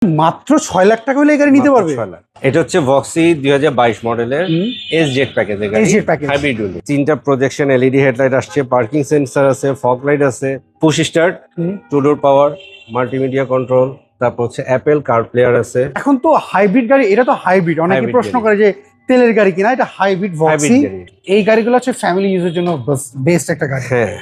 মাত্র 6 লাখ টাকা হলে এই গাড়ি নিতে পারবে। 6 লাখ। এটা হচ্ছে ভক্সি 2022 মডেলের এসজেড প্যাকেজের গাড়ি। SZ package hybrid dual. তিনটা প্রজেকশন এলইডি হেডলাইট আসছে, পার্কিং সেন্সর আছে, ফগ লাইট আছে, পুশ স্টার্ট, টু ডোর পাওয়ার, মাল্টিমিডিয়া কন্ট্রোল, তারপর হচ্ছে অ্যাপেল কার প্লেয়ার আছে। এখন তো হাইব্রিড গাড়ি, এটা তো হাইব্রিড, অনেকে Hybrid প্রশ্ন গাড়ি। করে যে তেলের গাড়ি কিনা, এটা হাইব্রিড ভক্সি। হাইব্রিড গাড়ি। এই গাড়িগুলো হচ্ছে ফ্যামিলি ইউজের জন্য বেস্ট একটা গাড়ি। হ্যাঁ।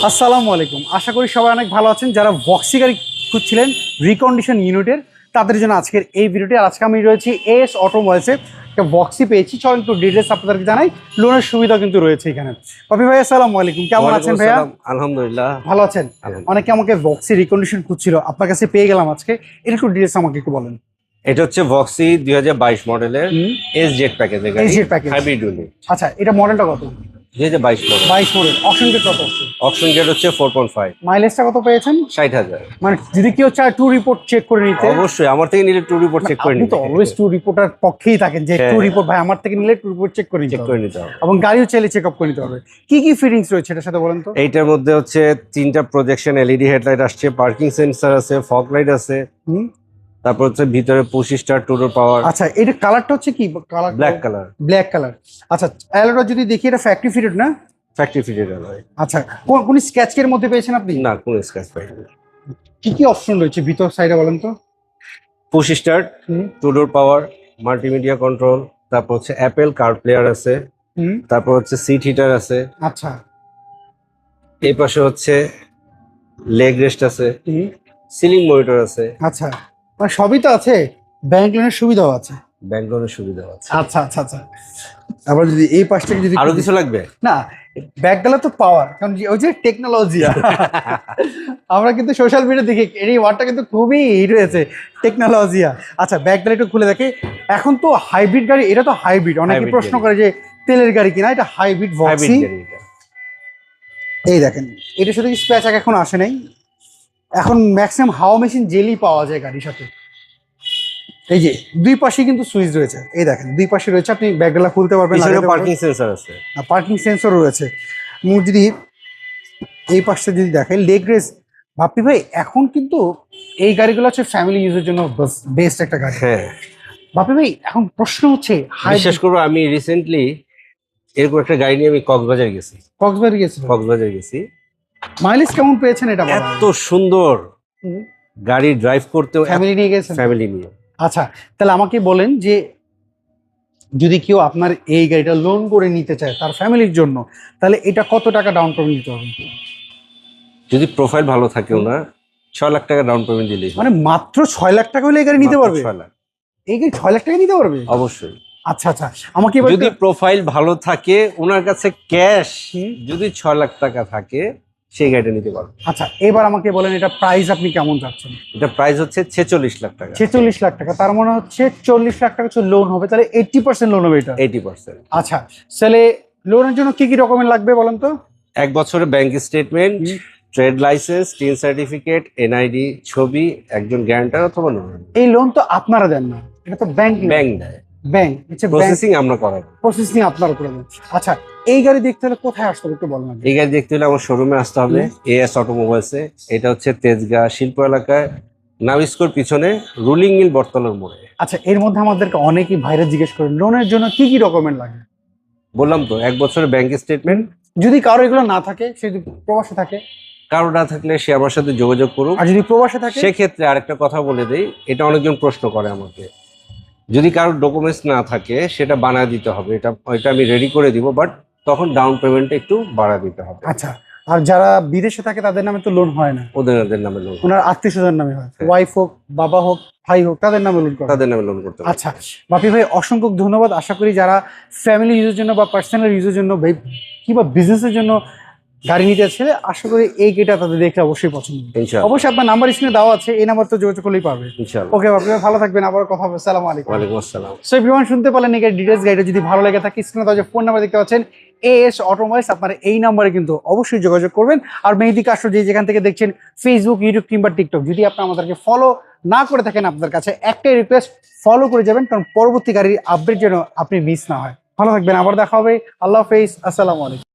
আসসালামু আলাইকুম, আশা করি সবাই অনেক ভালো আছেন। যারা ভক্সি গাড়ি খুঁজছিলেন রিকন্ডিশন ইউনিটের, তাদের জন্য আজকের এই ভিডিওটি। আর আজকে আমি রয়েছি এস অটোমোবাইলসে, একটা ভক্সি পেয়েছি। চল একটু ডিটেলস আপনাদেরকে জানাই। লোনের সুবিধা কিন্তু রয়েছে এখানে। কপি ভাই আসসালামু আলাইকুম, কেমন আছেন ভাইয়া? আলহামদুলিল্লাহ ভালো আছেন। অনেকে আমাকে ভক্সি রিকন্ডিশন খুঁজছিল, আপনার কাছে পেয়ে গেলাম আজকে। এটা একটু ডিটেলস আমাকে একটু বলেন। এটা হচ্ছে ভক্সি 2022 মডেলের এসজেড প্যাকেজের গাড়ি। SZ package, hybrid dual. আচ্ছা এটা মডেলটা কত? 2022 মডেল। 22 মডেল। অপশন গেট কত? অপশন গেট হচ্ছে 4.5। মাইলেজটা কত পেয়েছেন? 60,000। মানে যদি কেউ চায় টু রিপোর্ট চেক করে নিতে, অবশ্যই আমার থেকে নিলে টু রিপোর্ট চেক করে আপনি নিতে তো অলওয়েজ টু রিপোর্টার পক্ষেই থাকেন যে হ্যাঁ। টু রিপোর্ট ভাই আমার থেকে নিলে টু রিপোর্ট চেক করে নিতে চেক হবে। করে নিতে হবে। এবং গাড়িও চাইলে চেক আপ করে নিতে হবে। কি কি ফিটিংস রয়েছে এটার সাথে বলেন তো? এইটার মধ্যে হচ্ছে তিনটা প্রজেকশন এলইডি হেডলাইট আসছে, পার্কিং সেন্সর আছে, ফগ লাইট আছে, তারপর হচ্ছে ভিতরে পুশ স্টার্ট, টু ডোর পাওয়ার। আচ্ছা এটা কালারটা হচ্ছে কি colour? Black colour. Black colour. আচ্ছা অ্যালোটা যদি দেখি, এটা ফ্যাক্টরি ফিটেড না? ফ্যাক্টরি ফিটেড হয়। আচ্ছা কোন স্কেচের মধ্যে পেয়েছেন আপনি? না, কোনো স্ক্র্যাচ পাইনি। কি কি অপশন রয়েছে ভিতর সাইডে বলেন তো? পুশ স্টার্ট, টু ডোর পাওয়ার, মাল্টিমিডিয়া কন্ট্রোল, তারপর হচ্ছে অ্যাপেল কার প্লেয়ার আছে, তারপর হচ্ছে সিট হিটার আছে। আচ্ছা এই পাশে হচ্ছে লেগ রেস্ট আছে, সিলিং মনিটর আছে। আচ্ছা মানে সবই তো আছে, ব্যাংক লোনের সুবিধাও আছে। ব্যাংক লোনের সুবিধা আছে। আচ্ছা আচ্ছা আচ্ছা। আবার যদি এই পাশ থেকে যদি আরো কিছু লাগবে? না, ব্যাক গেলে তো পাওয়ার, কারণ ওই যে টেকনোলজি। আমরা কিন্তু সোশ্যাল মিডিয়া দেখি এই ওয়ার্ডটা কিন্তু খুবই হিট হয়েছে, টেকনোলজিয়া। আচ্ছা ব্যাক গেলে একটু খুলে দেখে। এখন তো হাইব্রিড গাড়ি, এটা তো হাইব্রিড, অনেকে Hybrid প্রশ্ন গাড়ি। করে যে তেলের গাড়ি কিনা, এটা হাইব্রিড ভক্সি। হাইব্রিড গাড়ি এটা। এই দেখেন, এটা শুধু স্পেচ এখন আসে নাই, এখন ম্যাক্সিমাম হাওয়া মেশিন জেলি পাওয়া যায় গাড়ির সাথে। এই যে দুই পাশে কিন্তু সুইচ রয়েছে, এই দেখেন দুই পাশে রয়েছে, আপনি ব্যাকডালা খুলতে পারবেন। পিছনে পার্কিং সেন্সর আছে। পার্কিং সেন্সর রয়েছে। মুখ যদি এই পাশে যদি দেখেন, লেগ রেস। ভাবি ভাই এখন কিন্তু এই গাড়িগুলো হচ্ছে ফ্যামিলি ইউজের জন্য বেস্ট একটা গাড়ি। হ্যাঁ। ভাবি ভাই এখন প্রশ্ন হচ্ছে, বিশ্বাস করবো আমি রিসেন্টলি এরকম একটা গাড়ি নিয়ে আমি কক্সবাজার গেছি। কক্সবাজার গেছিল, কক্সবাজার গেছি। মাইলেজ কেমন পেয়েছেন এটা? এত সুন্দর গাড়ি ড্রাইভ করতেও, ফ্যামিলি নিয়ে গেছেন? ফ্যামিলি নিয়ে। আচ্ছা তাহলে আমাকে বলেন যে যদি কেউ আপনার এই গাড়িটা লোন করে নিতে চায় তার ফ্যামিলির জন্য, তাহলে এটা কত টাকা ডাউন পেমেন্ট দিতে হবে? যদি প্রোফাইল ভালো থাকেও না, 6 লাখ টাকা ডাউন পেমেন্ট দিলেই হয়। মানে মাত্র 6 লাখ টাকা হলে এই গাড়ি নিতে মাত্র পারবে? 6 লাখ। এই গাড়ি 6 লাখ টাকা নিতে পারবে? অবশ্যই। আচ্ছা আচ্ছা আমাকে এবার যদি প্রোফাইল ভালো থাকে, ওনার কাছে ক্যাশ যদি 6 লাখ টাকা থাকে, সেই গাড়িটা নিতে পারবে। আচ্ছা এবার আমাকে বলেন এটা প্রাইস আপনি কেমন চাচ্ছেন? এটা প্রাইস হচ্ছে 46 লাখ টাকা। 46 লাখ টাকা, তার মানে হচ্ছে 40 লাখ টাকা লোন হবে, তাহলে 80% লোন হবে এটা। 80%। আচ্ছা তাহলে লোনের জন্য কি কি ডকুমেন্ট লাগবে বলেন তো? 1 বছরের bank statement, trade licence, tin certificate, NID, ছবি, একজন গ্যারান্টার অথবা লোন। এই লোন তো আপনারা দেন না, এটা তো ব্যাংক ব্যাংক দেয়। ব্যাংক হচ্ছে প্রসেসিং আমরা করাই। প্রসেসিং আপনারা করে দেন। আচ্ছা এই গাড়ি দেখতে হলে কোথায় আসতে হবে একটু বলেন আগে। এই গাড়ি দেখতে হলে আমার শোরুমে আসতে হবে, এএস অটোমোবাইলসে। এটা হচ্ছে তেজগাঁ শিল্প এলাকায়, নাভিস্কোর পিছনে, রুলিং মিল বটতলার মোড়ে। আচ্ছা এর মধ্যে আমাদেরকে অনেকেই ভাইরা জিজ্ঞেস করেন লোনের জন্য কি কি ডকুমেন্ট লাগে। বললাম তো 1 বছরের ব্যাংক স্টেটমেন্ট। যদি কারো এগুলো না থাকে, সে যদি প্রবাসে থাকে, কারো না থাকলে সে আমার সাথে যোগাযোগ করুক। আর যদি প্রবাসে থাকে সেক্ষেত্রে আরেকটা কথা বলে দেই, এটা অনেকজন প্রশ্ন করে আমাকে, যদি কারোর ডকুমেন্টস না থাকে সেটা বানায় দিতে হবে। এটা আমি রেডি করে দিব, বাট তখন ডাউন পেমেন্টটা একটু বাড়া দিতে হবে। আচ্ছা আর যারা বিদেশে থাকে তাদের নামে তো লোন হয় না, ওদের নামে লোন, ওনার আত্মীয় স্বজন নামে হয়, হ্যাঁ। ওয়াইফ হোক, বাবা হোক, ভাই হোক, তাদের নামে লোন করে। তাদের নামে লোন করতে হবে। আচ্ছা বাপি ভাই অসংখ্য ধন্যবাদ। আশা করি যারা ফ্যামিলি ইউজের জন্য বা পার্সোনাল ইউজের জন্য কিংবা বিজনেসের জন্য গাড়ি নিতে চাইলে, আশা করি এই গাড়িটা তাদের দেখলে অবশ্যই পছন্দ হবে। ইনশাআল্লাহ। অবশ্যই আপনার নাম্বার স্ক্রিনে দেওয়া আছে, এই নাম্বার তো যোগাযোগ করলেই পারবে। ইনশাআল্লাহ। ওকে বাপি ভাই ভালো থাকবেন, আবার কথা হবে। আসসালামু আলাইকুম। ওয়ালাইকুম আসসালাম। সো এভরিওয়ান শুনতে পারলেন এই গাড়ির ডিটেলস। গাড়িটা যদি ভালো লেগে থাকে স্ক্রিনে দেওয়া যে ফোন নাম্বার দেখতে পাচ্ছেন এএস অটোমোবাইলস, আপনারা এই নাম্বারে কিন্তু অবশ্যই যোগাযোগ করবেন। আর মেহেদি কাস্টর যেখান থেকে দেখছেন, ফেসবুক, ইউটিউব কিংবা টিকটক, যদি আপনি আমাদেরকে ফলো না করে থাকেন, আপনাদের কাছে একটাই রিকোয়েস্ট, ফলো করে যাবেন, কারণ পরবর্তী গাড়ির আপডেট যেন আপনি মিস না হয়। ভালো থাকবেন, আবার দেখা হবে। আল্লাহ হাফেজ, আসসালামু আলাইকুম।